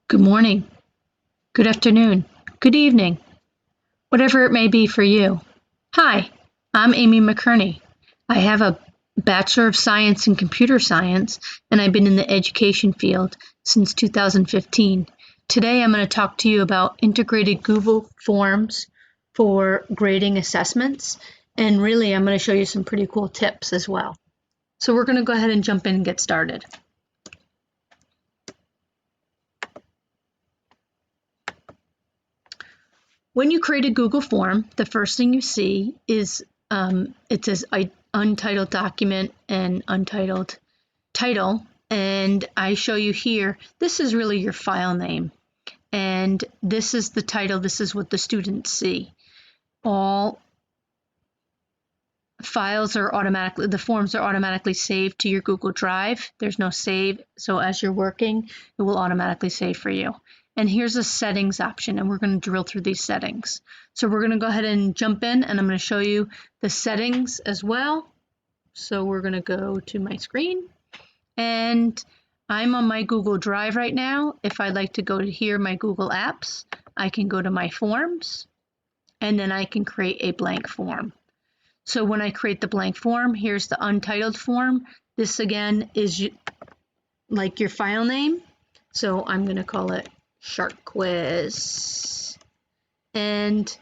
Good morning, good afternoon, good evening, whatever it may be for you. Hi, I'm Amy McCurney. I have a Bachelor of Science in Computer Science, and I've been in the education field since 2015. Today, I'm going to talk to you about integrated Google Forms for grading assessments, and really, I'm going to show you some pretty cool tips as well. So we're going to go ahead and jump in and get started. When you create a Google form, the first thing you see is it says untitled document and untitled title. And I show you here, this is really your file name. And this is the title, this is what the students see. All files are automatically, the forms are automatically saved to your Google Drive. There's no save, so as you're working, it will automatically save for you. And here's a settings option, and we're going to drill through these settings. So we're going to go ahead and jump in, and I'm going to show you the settings as well. So we're going to go to my screen, and I'm on my Google Drive right now. If I'd like to go to here, my Google Apps, I can go to my forms, and then I can create a blank form. So when I create the blank form, here's the untitled form. This again is like your file name. So I'm going to call it Shark Quiz. And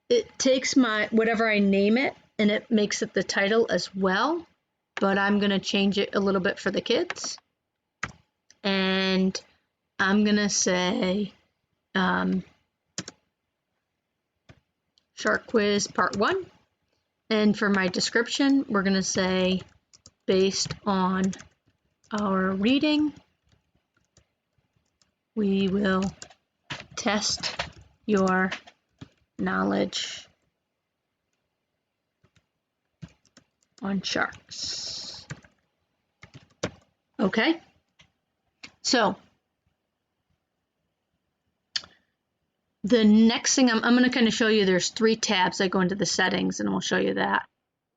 it takes my whatever I name it and it makes it the title as well. But I'm going to change it a little bit for the kids. And I'm going to say Shark Quiz Part 1. And for my description, we're going to say, based on our reading, we will test your knowledge on sharks. Okay, so the next thing I'm going to kind of show you, there's 3 tabs. I go into the settings and we'll show you that.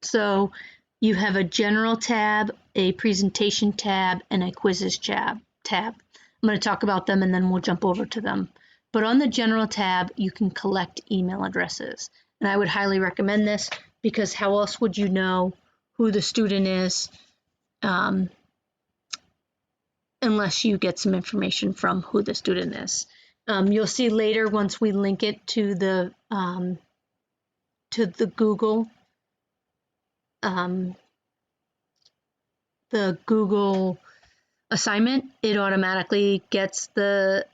So you have a general tab, a presentation tab, and a quizzes tab. I'm going to talk about them and then we'll jump over to them. But on the general tab, you can collect email addresses. And I would highly recommend this because how else would you know who the student is unless you get some information from who the student is. You'll see later once we link it to the Google assignment, it automatically gets the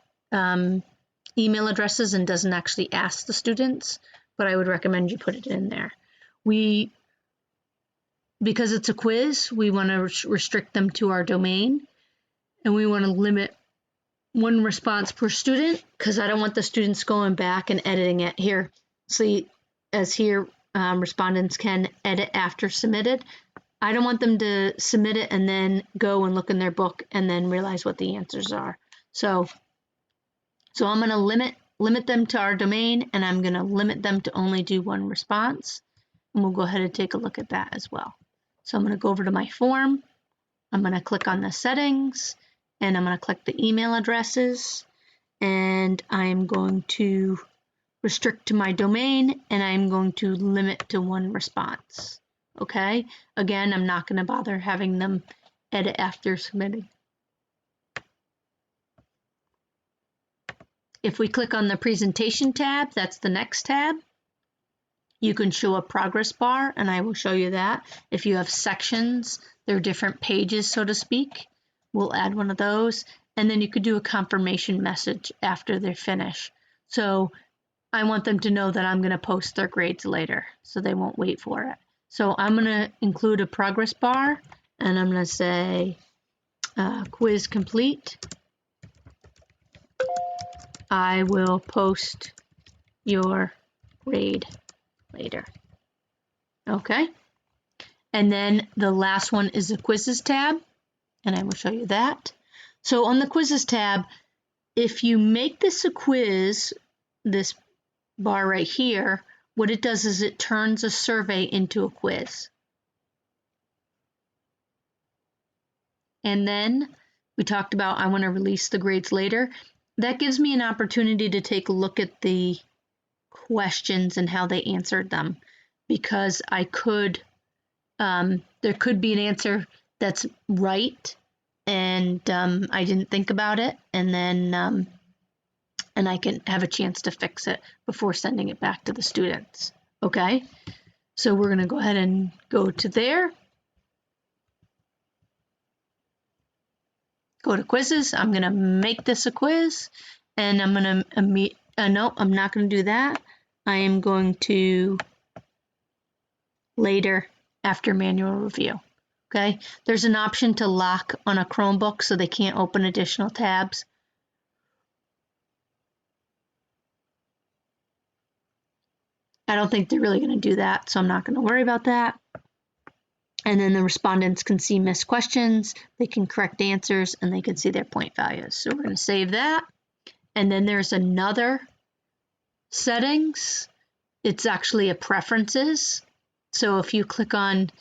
email addresses and doesn't actually ask the students, but I would recommend you put it in there. Because it's a quiz, we want to restrict them to our domain, and we want to limit 1 response per student because I don't want the students going back and editing it. Here, see, as here, respondents can edit after submitted. I don't want them to submit it and then go and look in their book and then realize what the answers are. So I'm going to limit them to our domain, and I'm going to limit them to only do 1 response. And we'll go ahead and take a look at that as well. So I'm going to go over to my form. I'm going to click on the settings, and I'm going to click the email addresses, and I'm going to restrict to my domain, and I'm going to limit to 1 response. Okay, again, I'm not going to bother having them edit after submitting. If we click on the presentation tab, that's the next tab. You can show a progress bar, and I will show you that. If you have sections, they're different pages, so to speak. We'll add one of those, and then you could do a confirmation message after they finish. So I want them to know that I'm going to post their grades later, so they won't wait for it. So I'm going to include a progress bar, and I'm going to say quiz complete. I will post your grade later. Okay. And then the last one is the quizzes tab, and I will show you that. So on the quizzes tab, if you make this a quiz, this bar right here, what it does is it turns a survey into a quiz. And then we talked about I want to release the grades later. that gives me an opportunity to take a look at the questions and how they answered them, because I could, there could be an answer that's right and I didn't think about it, and then and I can have a chance to fix it before sending it back to the students. Okay, so we're going to go ahead and go to there. Go to quizzes. I'm going to make this a quiz, and I'm going to no, I'm not going to do that. I am going to later after manual review. Okay, there's an option to lock on a Chromebook so they can't open additional tabs. I don't think they're really going to do that, so I'm not going to worry about that. And then the respondents can see missed questions, they can correct answers, and they can see their point values. So we're going to save that. And then there's another settings. It's actually a preferences. So if you click on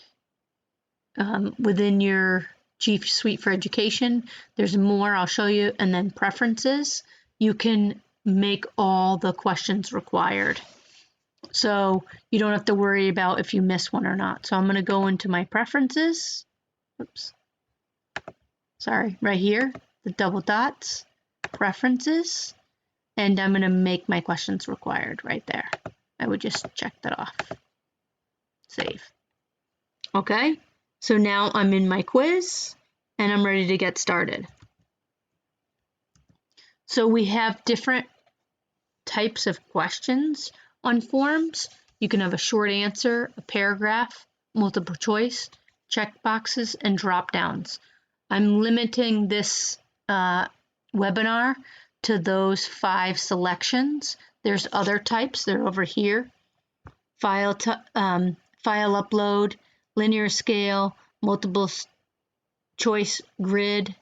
within your G Suite for Education, there's more, I'll show you, and then preferences. You can make all the questions required. So you don't have to worry about if you miss one or not. So I'm going to go into my preferences. Oops. Sorry, right here, the double dots, preferences, and I'm going to make my questions required right there. I would just check that off. Save. Okay, so now I'm in my quiz and I'm ready to get started. So we have different types of questions on forms. You can have a short answer, a paragraph, multiple choice, check boxes, and drop downs. I'm limiting this webinar to those 5 selections. There's other types, they're over here. File upload, linear scale, multiple choice grid,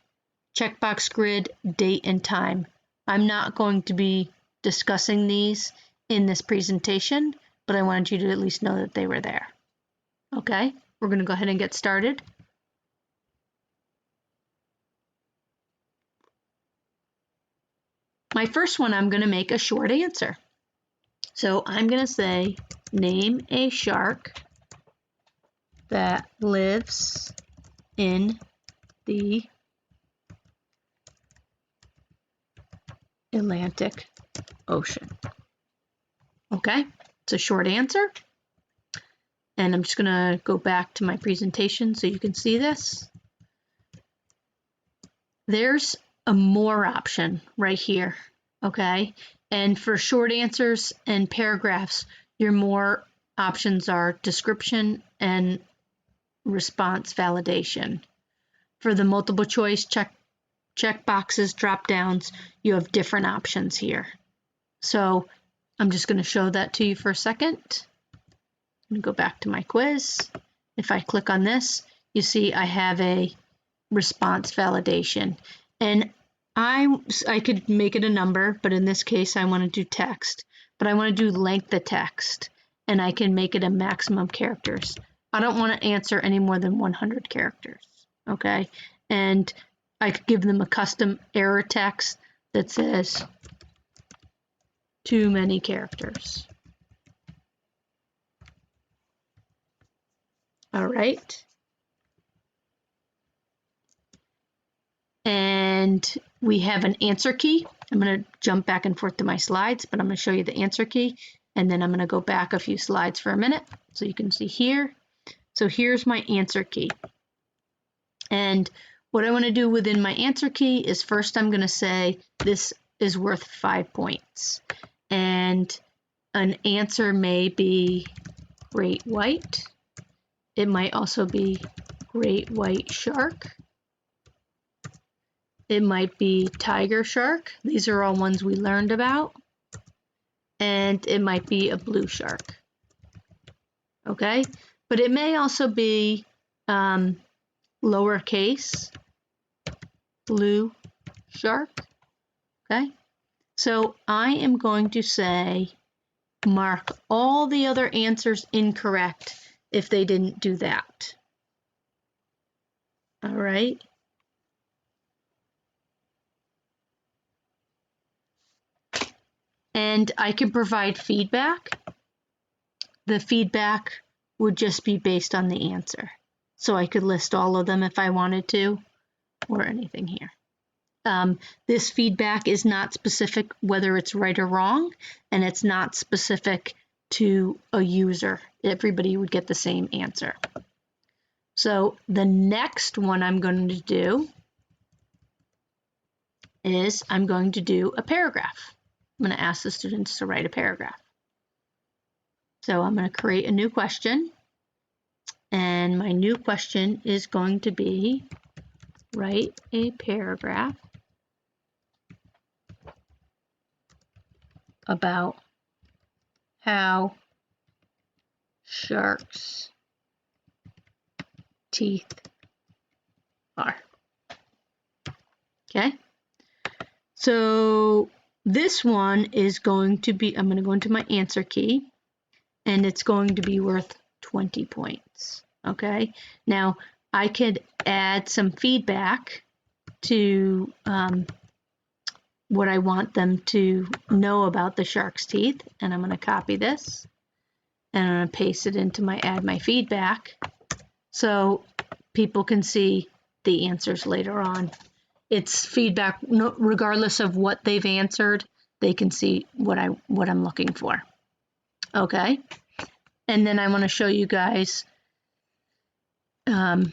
checkbox grid, date and time. I'm not going to be discussing these in this presentation, but I wanted you to at least know that they were there. Okay, we're going to go ahead and get started. My first one, I'm going to make a short answer. So I'm going to say, name a shark that lives in the Atlantic Ocean. Okay, it's a short answer. And I'm just going to go back to my presentation so you can see this. There's a more option right here, okay? And for short answers and paragraphs, your more options are description and response validation. For the multiple choice check boxes, drop downs, you have different options here. So I'm just going to show that to you for a second. I'm going to go back to my quiz. If I click on this, you see I have a response validation. And I could make it a number, but in this case I want to do text. But I want to do length of text, and I can make it a maximum characters. I don't want to answer any more than 100 characters, okay? And I could give them a custom error text that says too many characters. All right. And we have an answer key. I'm going to jump back and forth to my slides, but I'm going to show you the answer key. And then I'm going to go back a few slides for a minute so you can see here. So here's my answer key. And what I want to do within my answer key is first I'm going to say this is worth 5 points. And an answer may be great white. It might also be great white shark. It might be tiger shark. These are all ones we learned about. And it might be a blue shark. Okay, but it may also be lowercase blue shark. Okay, so I am going to say mark all the other answers incorrect if they didn't do that. All right. And I can provide feedback. The feedback would just be based on the answer. So I could list all of them if I wanted to, or anything here. This feedback is not specific whether it's right or wrong, and it's not specific to a user. Everybody would get the same answer. So the next one I'm going to do is I'm going to do a paragraph. I'm going to ask the students to write a paragraph. So I'm going to create a new question, and my new question is going to be write a paragraph about how sharks' teeth are. Okay, so this one is going to be, I'm going to go into my answer key, and it's going to be worth 20 points. Okay, now I could add some feedback to what I want them to know about the shark's teeth, and I'm going to copy this and I'm going to paste it into my add my feedback so people can see the answers later on. It's feedback regardless of what they've answered, they can see what I'm looking for. Okay, and then I want to show you guys in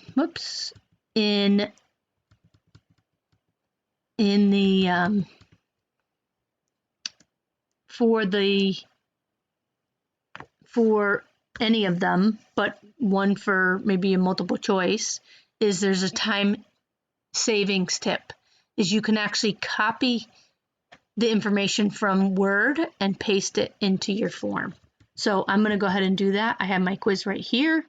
the for any of them, but one for maybe a multiple choice, is there's a time savings tip, is you can actually copy the information from Word and paste it into your form. So I'm going to go ahead and do that. I have my quiz right here.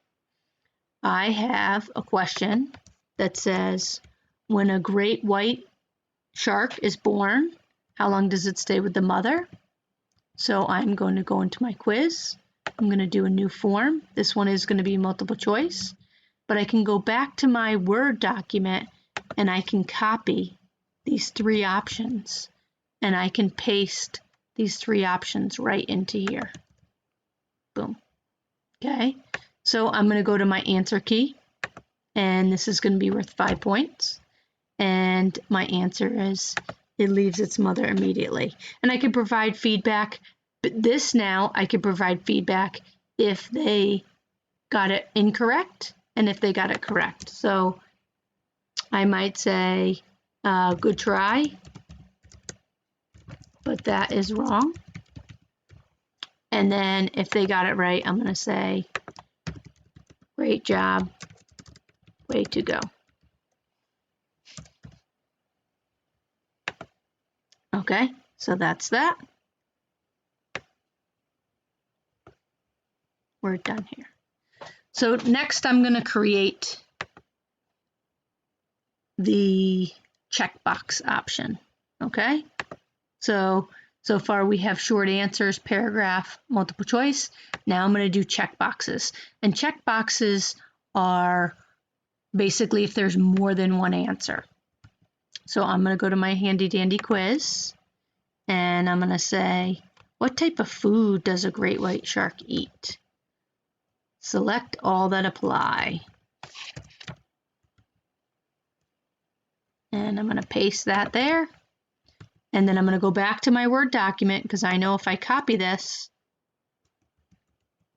I have a question that says, when a great white shark is born, how long does it stay with the mother? So I'm going to go into my quiz. I'm going to do a new form. This one is going to be multiple choice, but I can go back to my Word document and I can copy these three options and I can paste these three options right into here. Boom. Okay, so I'm going to go to my answer key, and this is going to be worth 5 points. And my answer is, it leaves its mother immediately. And I can provide feedback, but this now I can provide feedback if they got it incorrect and if they got it correct. So I might say, good try, but that is wrong. And then if they got it right, I'm going to say, great job, way to go. Okay, so that's that. We're done here. So next I'm going to create the checkbox option. Okay, so far we have short answers, paragraph, multiple choice. Now I'm going to do checkboxes. And checkboxes are basically if there's more than one answer. So I'm going to go to my handy dandy quiz and I'm going to say, what type of food does a great white shark eat? Select all that apply. And I'm going to paste that there. And then I'm going to go back to my Word document because I know if I copy this,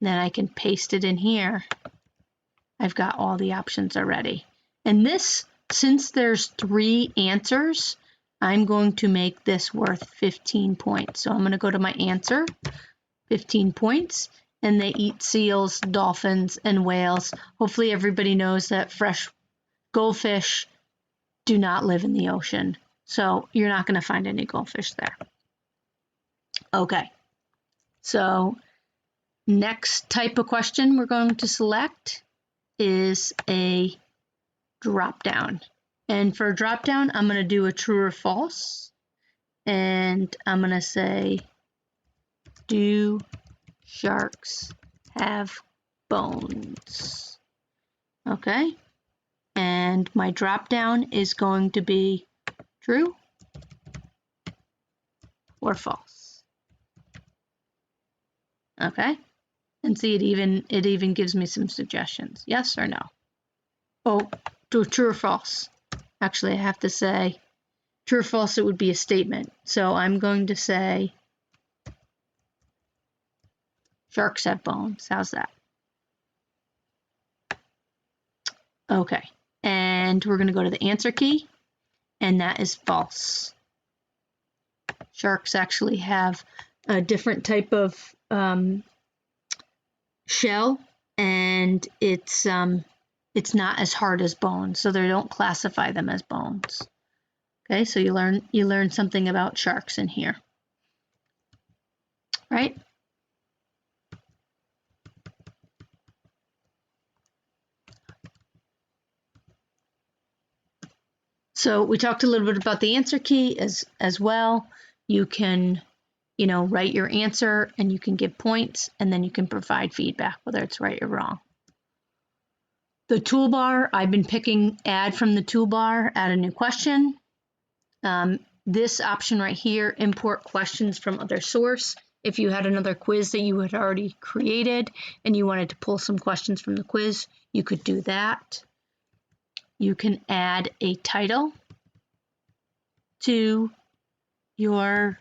then I can paste it in here. I've got all the options already. And this, since there's 3 answers, I'm going to make this worth 15 points. So I'm going to go to my answer, 15 points, and they eat seals, dolphins, and whales. Hopefully everybody knows that fresh goldfish do not live in the ocean. So you're not going to find any goldfish there. Okay, so next type of question we're going to select is a drop down. And for a drop down, I'm going to do a true or false. And I'm going to say, do sharks have bones? Okay. And my drop down is going to be true or false. Okay, and see, it even gives me some suggestions. Yes or no? Oh, true or false. Actually, I have to say true or false. It would be a statement. So I'm going to say sharks have bones. How's that? Okay, and we're going to go to the answer key, and that is false. Sharks actually have a different type of shell, and it's not as hard as bones, so they don't classify them as bones. Okay, so you learn something about sharks in here, right? So we talked a little bit about the answer key as well. You can, write your answer, and you can give points, and then you can provide feedback, whether it's right or wrong. The toolbar, I've been picking add from the toolbar, add a new question. This option right here, import questions from other source. If you had another quiz that you had already created and you wanted to pull some questions from the quiz, you could do that. You can add a title to your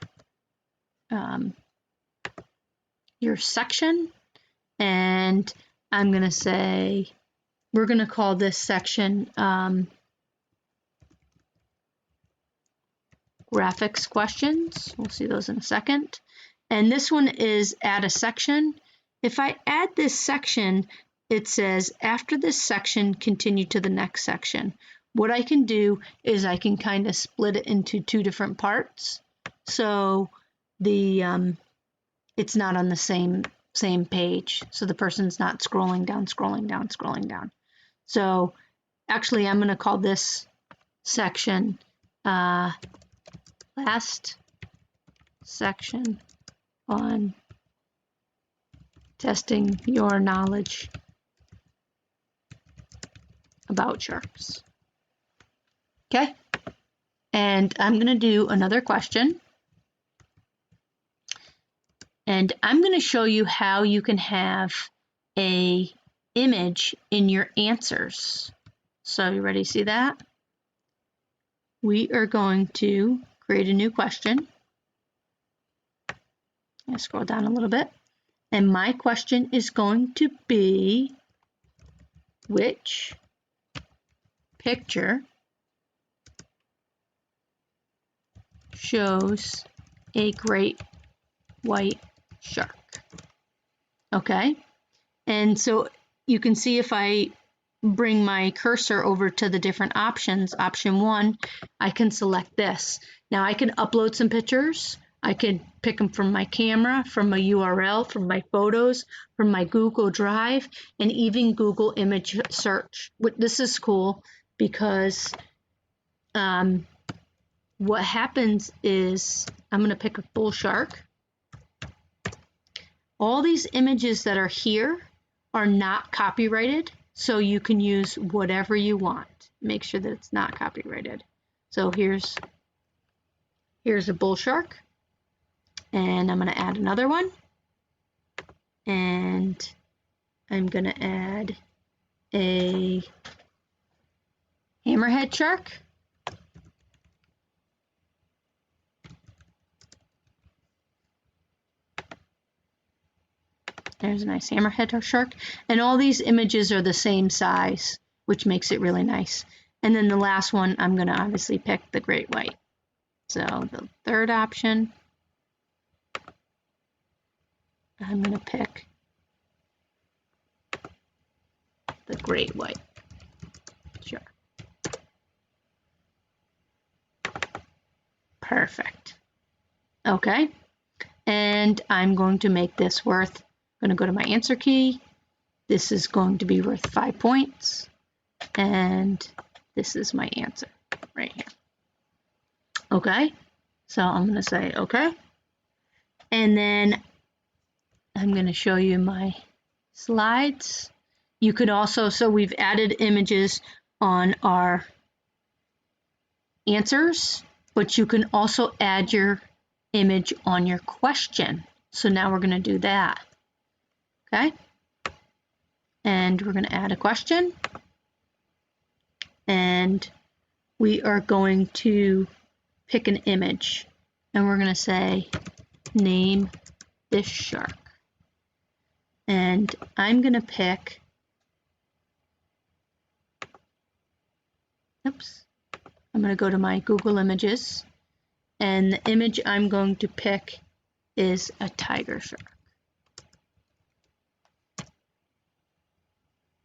section, and I'm going to say, we're going to call this section graphics questions. We'll see those in a second. And this one is add a section. If I add this section, it says after this section, continue to the next section. What I can do is I can kind of split it into two different parts. So it's not on the same page. So the person's not scrolling down. So actually, I'm going to call this section last section on testing your knowledge about sharks. Okay, and I'm going to do another question, and I'm going to show you how you can have a image in your answers. So you ready to see that? We are going to create a new question. I'll scroll down a little bit. And my question is going to be, which picture shows a great white shark? Okay, and so you can see if I bring my cursor over to the different options, option 1, I can select this. Now I can upload some pictures. I can pick them from my camera, from a URL, from my photos, from my Google Drive, and even Google image search. This is cool because what happens is I'm going to pick a bull shark. All these images that are here are not copyrighted, so you can use whatever you want. Make sure that it's not copyrighted. So here's a bull shark. And I'm going to add another one, and I'm going to add a hammerhead shark. There's a nice hammerhead shark, and all these images are the same size, which makes it really nice. And then the last one, I'm going to obviously pick the great white. So the third option, I'm going to pick the great white shark. Perfect. Okay, and I'm going to make this worth, I'm going to go to my answer key. This is going to be worth 5 points, and this is my answer right here. Okay, so I'm going to say okay, and then I'm going to show you my slides. You could also, so we've added images on our answers, but you can also add your image on your question. So now we're going to do that. Okay. And we're going to add a question. And we are going to pick an image. And we're going to say, name this shark. And I'm going to pick, I'm going to go to my Google Images. And the image I'm going to pick is a tiger shark.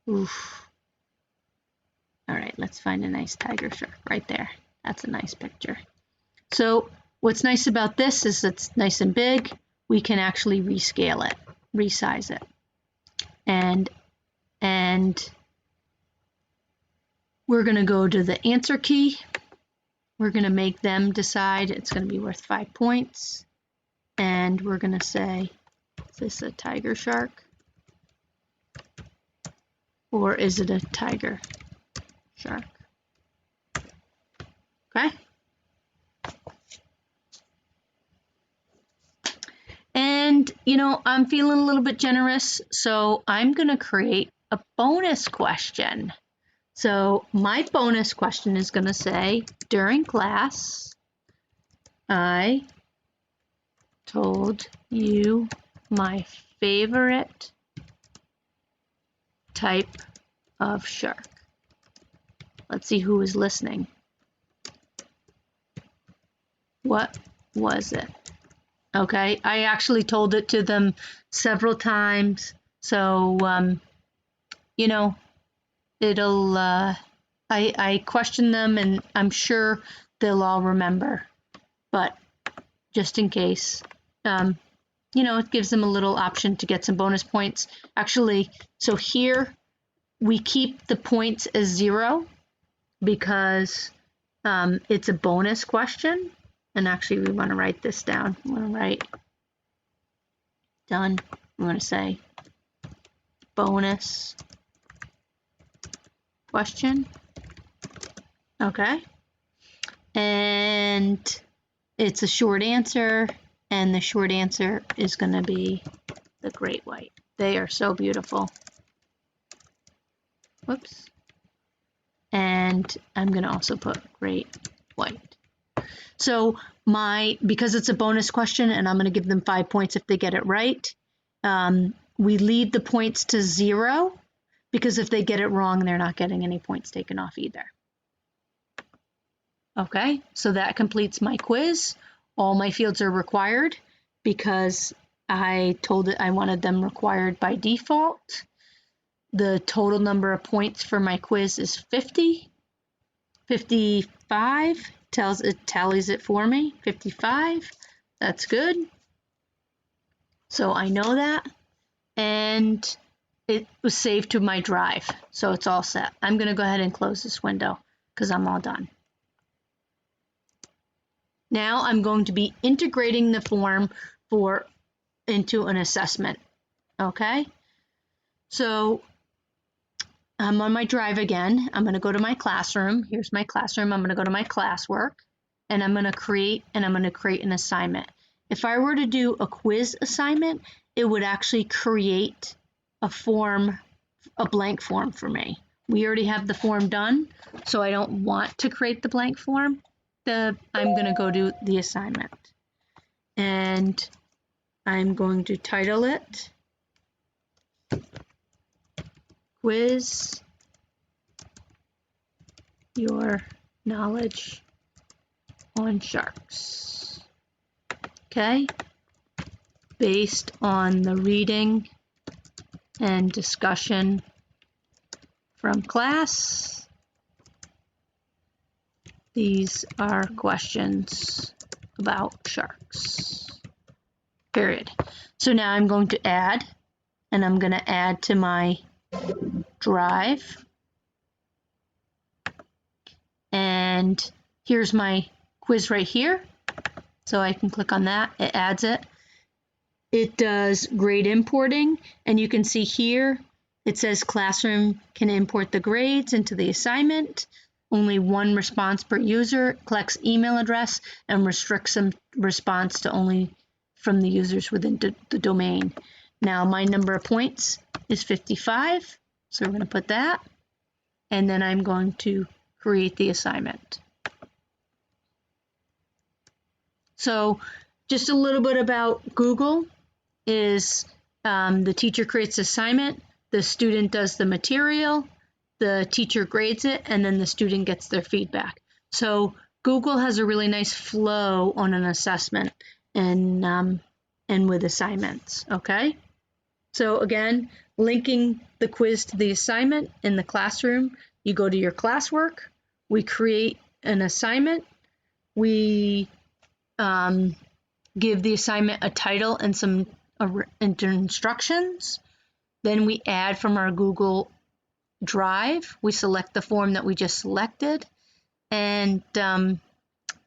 Oof. All right, let's find a nice tiger shark right there. That's a nice picture. So what's nice about this is it's nice and big. We can actually rescale it, resize it. And we're going to go to the answer key. We're going to make them decide it's going to be worth 5 points. And we're going to say, is this a tiger shark? Or is it a tiger shark? Okay. And, you know, I'm feeling a little bit generous, so I'm going to create a bonus question. So my bonus question is going to say, during class, I told you my favorite type of shark. Let's see who is listening. What was it? Okay, I actually told it to them several times, so you know, it'll I question them, and I'm sure they'll all remember, but just in case, you know, it gives them a little option to get some bonus points. Actually, so here we keep the points as 0 because it's a bonus question. And actually, we want to write this down. We want to write done. We want to say bonus question. Okay. And it's a short answer. And the short answer is going to be the great white. They are so beautiful. Whoops. And I'm going to also put great white. So because it's a bonus question and I'm going to give them 5 points if they get it right, we leave the points to 0 because if they get it wrong, they're not getting any points taken off either. Okay, so that completes my quiz. All my fields are required because I told it I wanted them required by default. The total number of points for my quiz is 50. 55 tallies it for me. 55, that's good. So I know that, and it was saved to my drive, so it's all set. I'm going to go ahead and close this window because I'm all done. Now I'm going to be integrating the form into an assessment. Okay, so I'm on my drive again. I'm going to go to my classroom. Here's my classroom. I'm going to go to my classwork, and I'm going to create an assignment. If I were to do a quiz assignment, it would actually create a blank form for me. We already have the form done, so I don't want to create the blank form. I'm going to go to the assignment, and I'm going to title it Quiz Your Knowledge on Sharks. Okay, based on the reading and discussion from class, these are questions about sharks. Period. So now I'm going to add, and I'm going to add to my drive. And here's my quiz right here. So I can click on that, it adds it. It does grade importing, and you can see here it says Classroom can import the grades into the assignment. Only one response per user, collects email address, and restricts some response to only from the users within the domain. Now my number of points is 55, so we're going to put that, and then I'm going to create the assignment. So just a little bit about Google is the teacher creates the assignment, the student does the material, the teacher grades it, and then the student gets their feedback. So Google has a really nice flow on an assessment and with assignments, okay? So again, linking the quiz to the assignment in the classroom, you go to your classwork, we create an assignment, we give the assignment a title and some instructions, then we add from our Google Drive, we select the form that we just selected, and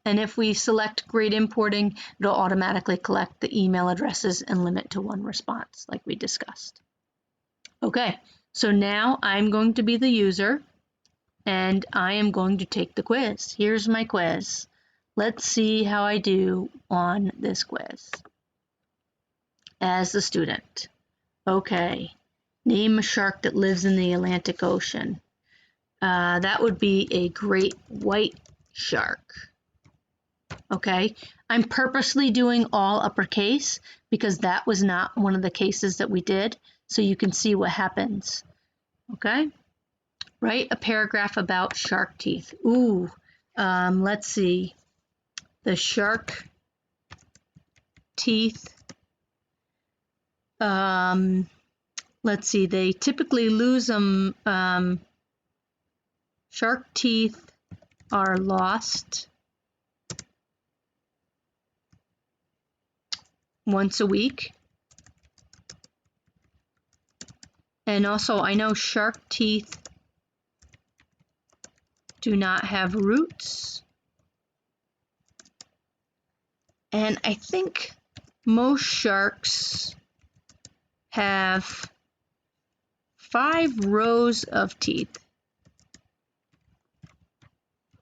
if we select grade importing, it'll automatically collect the email addresses and limit to one response like we discussed. Okay, so now I'm going to be the user and I am going to take the quiz. Here's my quiz. Let's see how I do on this quiz as the student. Okay, name a shark that lives in the Atlantic Ocean. That would be a great white shark. Okay, I'm purposely doing all uppercase because that was not one of the cases that we did, so you can see what happens. Okay, write a paragraph about shark teeth. Ooh, let's see. The shark teeth, let's see, they typically lose them. Shark teeth are lost once a week. And also, I know shark teeth do not have roots. And I think most sharks have 5 rows of teeth.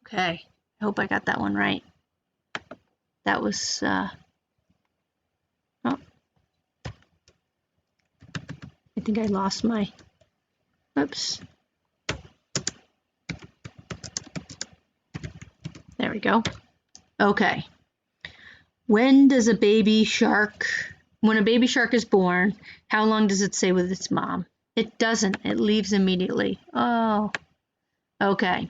Okay, I hope I got that one right. That was, oh, I think I lost my, oops. There we go. Okay. When a baby shark is born, how long does it stay with its mom? It doesn't. It leaves immediately. Oh, okay.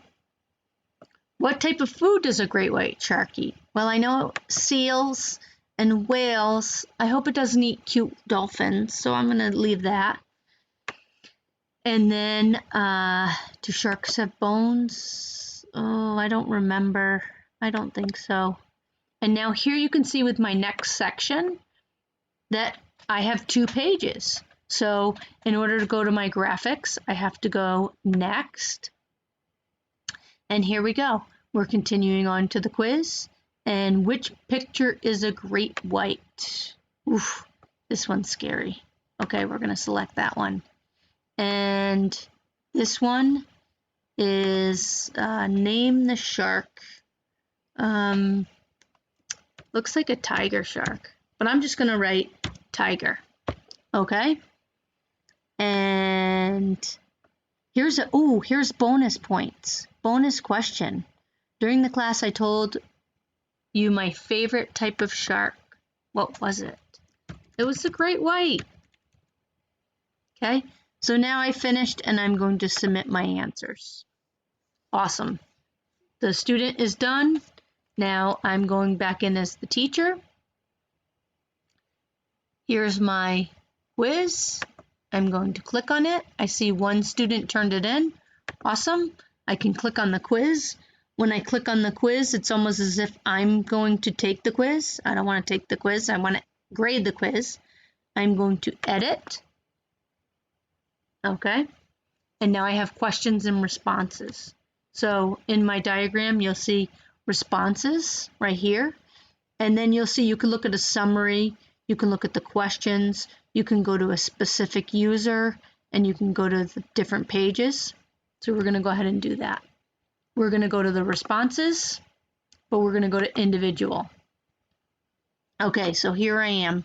What type of food does a great white shark eat? Well, I know seals and whales. I hope it doesn't eat cute dolphins, so I'm going to leave that. And then, do sharks have bones? Oh, I don't remember. I don't think so. And now here you can see with my next section that I have 2 pages. So in order to go to my graphics, I have to go next. And here we go. We're continuing on to the quiz. And which picture is a great white? Oof, this one's scary. Okay, we're going to select that one. And this one is name the shark. Looks like a tiger shark, but I'm just going to write tiger. Okay. And here's bonus points. Bonus question. During the class, I told you my favorite type of shark. What was it? It was the great white. Okay. So now I finished and I'm going to submit my answers. Awesome. The student is done. Now I'm going back in as the teacher. Here's my quiz. I'm going to click on it. I see one student turned it in. Awesome. I can click on the quiz. When I click on the quiz, it's almost as if I'm going to take the quiz. I don't want to take the quiz. I want to grade the quiz. I'm going to edit. Okay. And now I have questions and responses. So in my diagram, you'll see responses right here. And then you'll see you can look at a summary. You can look at the questions. You can go to a specific user and you can go to the different pages. So we're going to go ahead and do that. We're going to go to the responses, but we're going to go to individual. Okay, so here I am,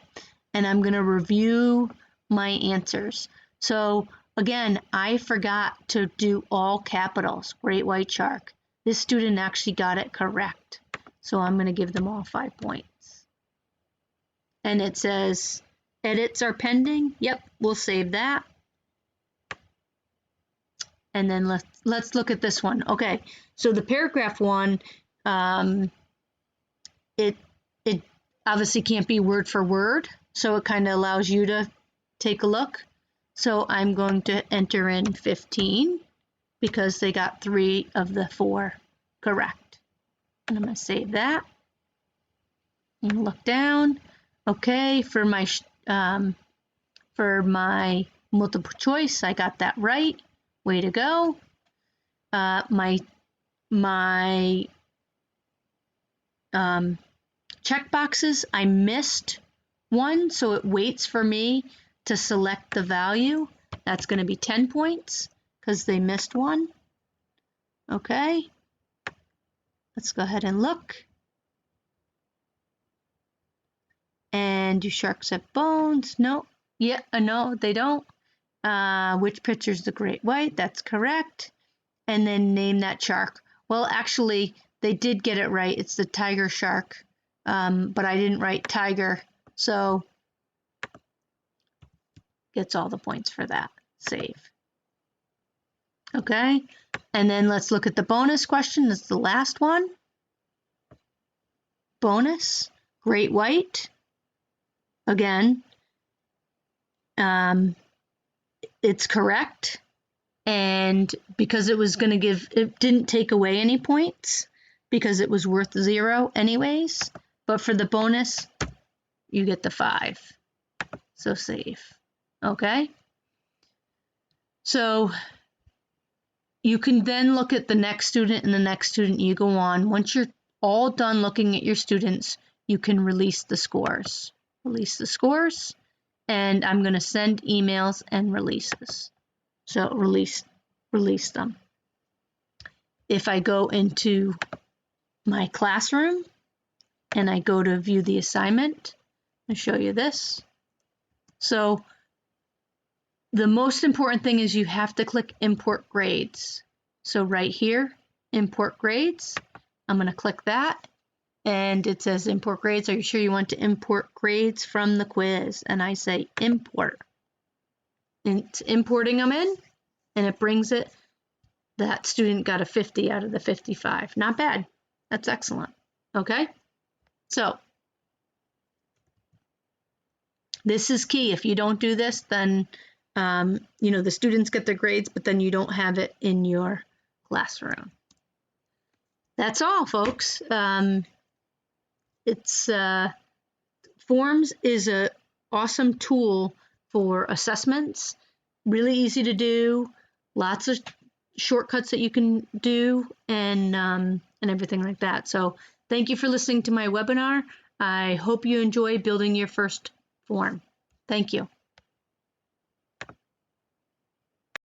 and I'm going to review my answers. So again, I forgot to do all capitals, great white shark. This student actually got it correct. So I'm going to give them all 5 points. And it says, edits are pending. Yep, we'll save that. And then let's look at this one. Okay, so the paragraph one, it obviously can't be word for word, so it kind of allows you to take a look. So I'm going to enter in 15 because they got 3 of the 4 correct. And I'm going to save that and look down. Okay, for my multiple choice, I got that right. Way to go. My check boxes, I missed one, so it waits for me to select the value. That's going to be 10 points because they missed one. Okay, let's go ahead and look. And do sharks have bones? No. Yeah, no, they don't. Which picture's the great white? That's correct. And then name that shark. Well, actually, they did get it right. It's the tiger shark, but I didn't write tiger, so gets all the points for that. Save. Okay, and then let's look at the bonus question. That's the last one. Bonus, great white. Again, it's correct. And because it was going to give, it didn't take away any points because it was worth 0 anyways. But for the bonus, you get the 5. So save. Okay. So you can then look at the next student and the next student. You go on. Once you're all done looking at your students, you can release the scores. Release the scores. And I'm going to send emails and releases. So release them. If I go into my classroom and I go to view the assignment, I'll show you this. So the most important thing is you have to click import grades. So right here, import grades. I'm going to click that and it says import grades. Are you sure you want to import grades from the quiz? And I say import. And it's importing them in. And it brings it, that student got a 50 out of the 55. Not bad. That's excellent. Okay? So, this is key. If you don't do this, then, the students get their grades, but then you don't have it in your classroom. That's all, folks. Forms is an awesome tool for assessments. Really easy to do. Lots of shortcuts that you can do and everything like that. So thank you for listening to my webinar. I hope you enjoy building your first form. Thank you.